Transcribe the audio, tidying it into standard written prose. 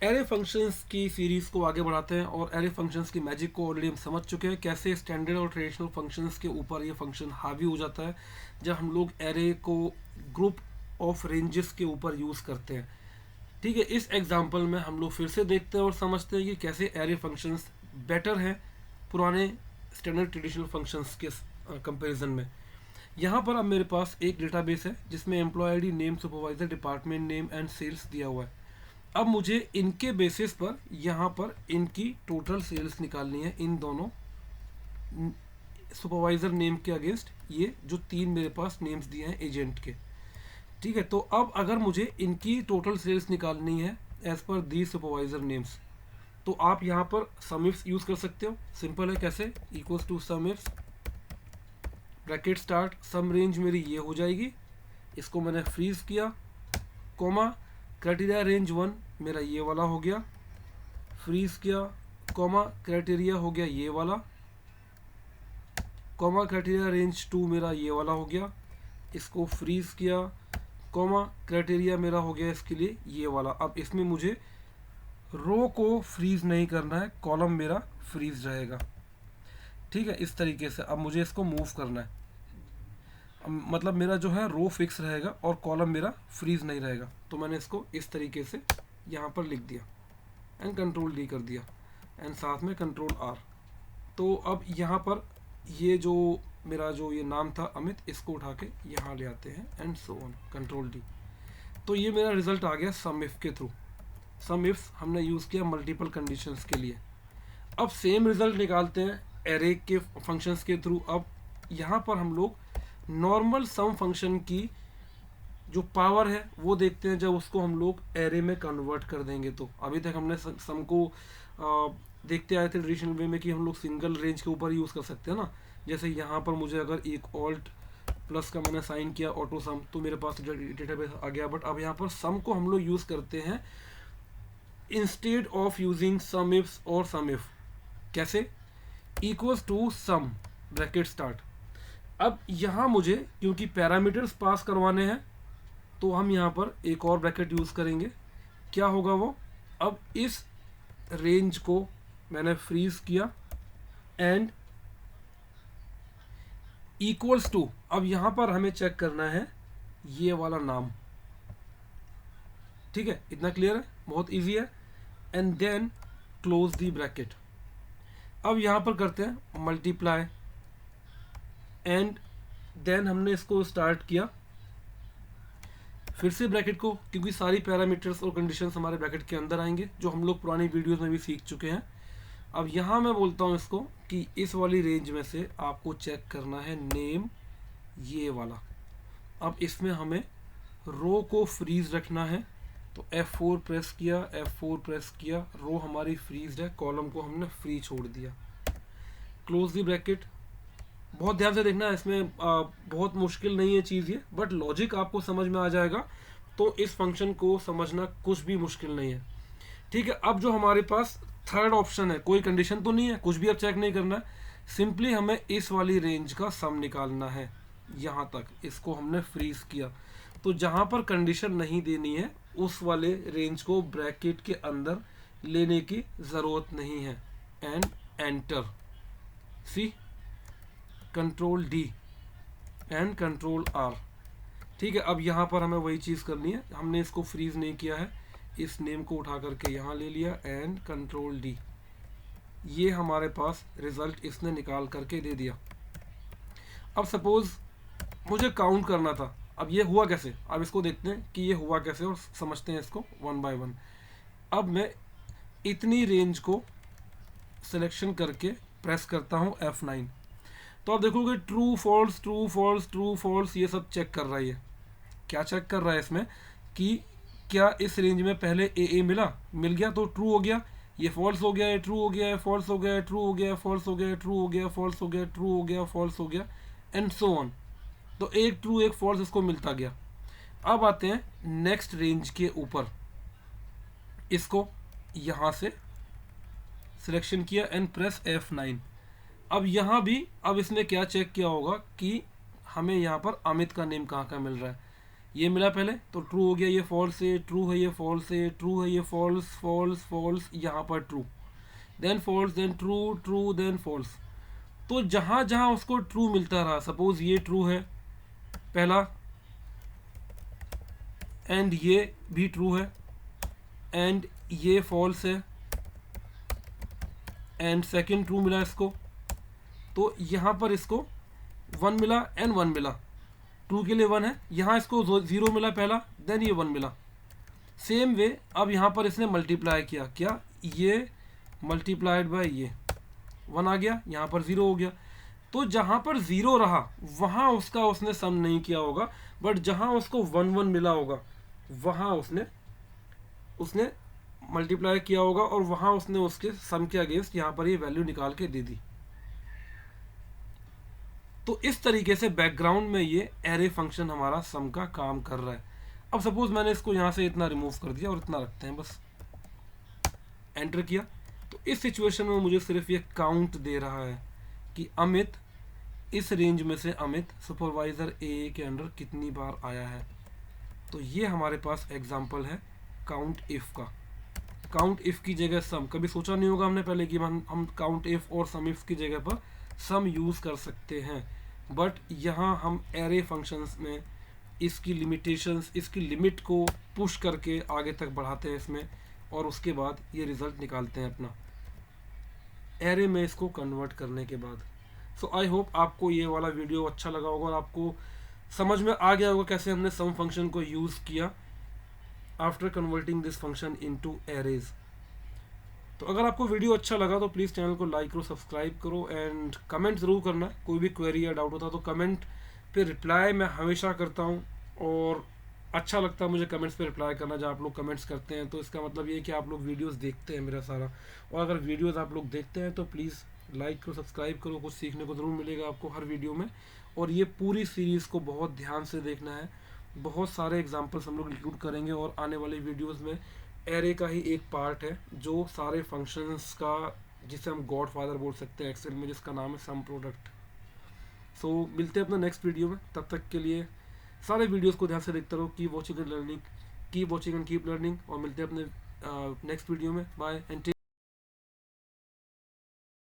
Array functions की series को आगे बढ़ाते हैं और एरे फंक्शंस की मैजिक को ऑलरेडी हम समझ चुके हैं, कैसे स्टैंडर्ड और ट्रेडिशनल फंक्शंस के ऊपर ये फंक्शन हावी हो जाता है जब हम लोग एरे को ग्रुप ऑफ रेंजेस के ऊपर यूज़ करते हैं। ठीक है, इस एग्जांपल में हम लोग फिर से देखते हैं और समझते हैं कि कैसे एरे फंक्शंस बेटर हैं पुराने स्टैंडर्ड ट्रेडिशनल फंक्शंस के कंपैरिजन में। यहाँ पर अब मेरे पास एक डेटाबेस है जिसमें employee ID, name, supervisor, department name and sales दिया हुआ है। अब मुझे इनके बेसिस पर यहाँ पर इनकी टोटल सेल्स निकालनी है, इन दोनों सुपरवाइजर नेम के अगेंस्ट ये जो तीन मेरे पास नेम्स दिए हैं एजेंट के। ठीक है, तो अब अगर मुझे इनकी टोटल सेल्स निकालनी है एज पर दी सुपरवाइजर नेम्स, तो आप यहाँ पर सम इफ्स यूज़ कर सकते हो। सिंपल है, कैसे? Equals to sum ifs bracket start, sum range मेरी ये हो जाएगी, इसको मैंने फ्रीज किया, कोमा क्राइटेरिया रेंज 1 मेरा ये वाला हो गया, फ्रीज किया, कोमा क्राइटेरिया हो गया ये वाला, कोमा क्राइटेरिया रेंज 2 मेरा ये वाला हो गया, इसको फ्रीज किया, कोमा क्राइटेरिया मेरा हो गया इसके लिए ये वाला। अब इसमें मुझे रो को फ्रीज नहीं करना है, कॉलम मेरा फ्रीज रहेगा। ठीक है, इस तरीके से अब मुझे इसको मूव करना है, मतलब मेरा जो है रो फिक्स रहेगा और कॉलम मेरा फ्रीज नहीं रहेगा। तो मैंने इसको इस तरीके से यहाँ पर लिख दिया एंड कंट्रोल डी कर दिया एंड साथ में कंट्रोल आर। तो अब यहाँ पर ये जो मेरा जो ये नाम था अमित, इसको उठा के यहाँ ले आते हैं and so on, control D. तो ये मेरा रिजल्ट आ गया सम इफ के थ्रू। सम इफ्स हमने यूज़ किया मल्टीपल कंडीशंस के लिए। अब सेम रिजल्ट निकालते हैं एरे के फंक्शंस के थ्रू। अब यहाँ पर हम लोग नॉर्मल सम फंक्शन की जो पावर है वो देखते हैं जब उसको हम लोग एरे में कन्वर्ट कर देंगे। तो अभी तक हमने सम को देखते आए थे ट्रेडिशनल वे में कि हम लोग सिंगल रेंज के ऊपर यूज़ कर सकते हैं ना। जैसे यहाँ पर मुझे अगर एक ऑल्ट प्लस का मैंने साइन किया ऑटो सम, तो मेरे पास डेटाबेस आ गया। बट अब यहाँ पर सम को हम लोग यूज़ करते हैं instead of using sum ifs और सम इफ। कैसे? Equals to sum bracket start. अब यहाँ मुझे क्योंकि पैरामीटर्स पास करवाने हैं तो हम यहाँ पर एक और ब्रैकेट यूज़ करेंगे। क्या होगा वो? अब इस रेंज को मैंने फ्रीज किया एंड इक्वल्स टू, अब यहाँ पर हमें चेक करना है ये वाला नाम। ठीक है, इतना क्लियर है, बहुत इजी है। And then close the bracket. अब यहाँ पर करते हैं मल्टीप्लाई एंड देन हमने इसको स्टार्ट किया फिर से ब्रैकेट को, क्योंकि सारी पैरामीटर्स और कंडीशंस हमारे ब्रैकेट के अंदर आएंगे जो हम लोग पुरानी वीडियोस में भी सीख चुके हैं। अब यहाँ मैं बोलता हूँ इसको कि इस वाली रेंज में से आपको चेक करना है नेम ये वाला। अब इसमें हमें रो को फ्रीज रखना है, तो F4 प्रेस किया, F4 प्रेस किया, रो हमारी फ्रीज है, कॉलम को हमने फ्री छोड़ दिया, क्लोज दी ब्रैकेट। बहुत ध्यान से देखना, इसमें बहुत मुश्किल नहीं है चीज़ ये, बट लॉजिक आपको समझ में आ जाएगा तो इस फंक्शन को समझना कुछ भी मुश्किल नहीं है। ठीक है, अब जो हमारे पास थर्ड ऑप्शन है, कोई कंडीशन तो नहीं है, कुछ भी अब चेक नहीं करना है, सिंपली हमें इस वाली रेंज का सम निकालना है। यहाँ तक इसको हमने फ्रीज किया, तो जहाँ पर कंडीशन नहीं देनी है उस वाले रेंज को ब्रैकेट के अंदर लेने की ज़रूरत नहीं है and enter. See, control D and control R. ठीक है, अब यहाँ पर हमें वही चीज़ करनी है, हमने इसको फ्रीज नहीं किया है, इस नेम को उठा करके यहाँ ले लिया एंड कंट्रोल डी। ये हमारे पास रिजल्ट इसने निकाल करके दे दिया। अब सपोज मुझे काउंट करना था, अब ये हुआ कैसे, अब इसको देखते हैं कि ये हुआ कैसे और समझते हैं इसको वन बाय वन। अब मैं इतनी रेंज को सिलेक्शन करके प्रेस करता हूँ F9, तो आप देखोगे true false true false true false ये सब चेक कर रहा है। ये क्या चेक कर रहा है इसमें कि क्या इस रेंज में पहले ए मिल गया तो ट्रू हो गया, ये फॉल्स हो गया, ये ट्रू हो गया, फॉल्स हो गया, ट्रू हो गया, फॉल्स हो गया, ट्रू हो गया, फॉल्स हो गया, ट्रू हो गया, फॉल्स हो गया एंड सो ऑन। तो एक ट्रू एक फॉल्स इसको मिलता गया। अब आते हैं नेक्स्ट रेंज के ऊपर, इसको यहाँ से सिलेक्शन किया एंड प्रेस F9। अब यहाँ भी अब इसने क्या चेक किया होगा कि हमें यहाँ पर अमित का नेम कहाँ का मिल रहा है। ये मिला पहले तो ट्रू हो गया, ये फॉल्स है, ट्रू है, ये फॉल्स है, ट्रू है, ये फॉल्स फॉल्स फॉल्स, यहाँ पर true, then false, then true true, then false. तो जहाँ जहाँ उसको ट्रू मिलता रहा, सपोज ये ट्रू है पहला, एंड ये भी ट्रू है, एंड ये फॉल्स है, एंड सेकंड ट्रू मिला इसको, तो यहाँ पर इसको 1 मिला एंड 1 मिला, ट्रू के लिए 1 है, यहाँ इसको 0 मिला पहला, देन ये 1 मिला। सेम वे अब यहाँ पर इसने मल्टीप्लाई किया, क्या ये मल्टीप्लाइड बाय ये 1 आ गया, यहाँ पर 0 हो गया। तो जहाँ पर 0 रहा वहाँ उसका उसने सम नहीं किया होगा, बट जहाँ उसको 1 1 मिला होगा वहाँ उसने मल्टीप्लाई किया होगा, और वहाँ उसने उसके सम के अगेंस्ट यहाँ पर ये वैल्यू निकाल के दे दी। तो इस तरीके से बैकग्राउंड में ये एरे फंक्शन हमारा सम का काम कर रहा है। अब सपोज मैंने इसको यहाँ से इतना रिमूव कर दिया और इतना रखते हैं, बस एंटर किया, तो इस सिचुएशन में मुझे सिर्फ ये काउंट दे रहा है कि अमित इस रेंज में से अमित सुपरवाइजर ए के अंडर कितनी बार आया है। तो ये हमारे पास एग्जांपल है काउंट इफ का। काउंट इफ की जगह सम, कभी सोचा नहीं होगा हमने पहले कि हम काउंट इफ और सम इफ की जगह पर सम यूज़ कर सकते हैं, बट यहाँ हम एरे फंक्शंस में इसकी लिमिटेशंस, इसकी लिमिट को पुश करके आगे तक बढ़ाते हैं इसमें, और उसके बाद ये रिज़ल्ट निकालते हैं अपना एरे में इसको कन्वर्ट करने के बाद। सो आई होप आपको ये वाला वीडियो अच्छा लगा होगा और आपको समझ में आ गया होगा कैसे हमने सम फंक्शन को यूज़ किया after converting this function into arrays. तो अगर आपको वीडियो अच्छा लगा तो प्लीज़ चैनल को लाइक करो, सब्सक्राइब करो, एंड कमेंट ज़रूर करना। कोई भी क्वेरी या डाउट होता है तो कमेंट पे रिप्लाई मैं हमेशा करता हूँ, और अच्छा लगता है मुझे कमेंट्स पे रिप्लाई करना। जब आप लोग कमेंट्स करते हैं तो इसका मतलब ये है कि आप लोग वीडियोस देखते हैं मेरा सारा, और अगर वीडियोस आप लोग देखते हैं तो प्लीज़ लाइक करो, सब्सक्राइब करो, कुछ सीखने को ज़रूर मिलेगा आपको हर वीडियो में। और ये पूरी सीरीज़ को बहुत ध्यान से देखना है, बहुत सारे एग्जाम्पल्स हम लोग इंक्लूड करेंगे, और आने वाले वीडियोज़ में एरे का ही एक पार्ट है जो सारे फंक्शंस का, जिसे हम गॉड फादर बोल सकते हैं एक्सेल में, जिसका नाम है सम प्रोडक्ट। सो मिलते हैं अपना नेक्स्ट वीडियो में, तब तक के लिए सारे वीडियोस को ध्यान से देखते रहो। Keep watching and learning, keep watching and keep learning, और मिलते हैं अपने नेक्स्ट वीडियो में। Bye and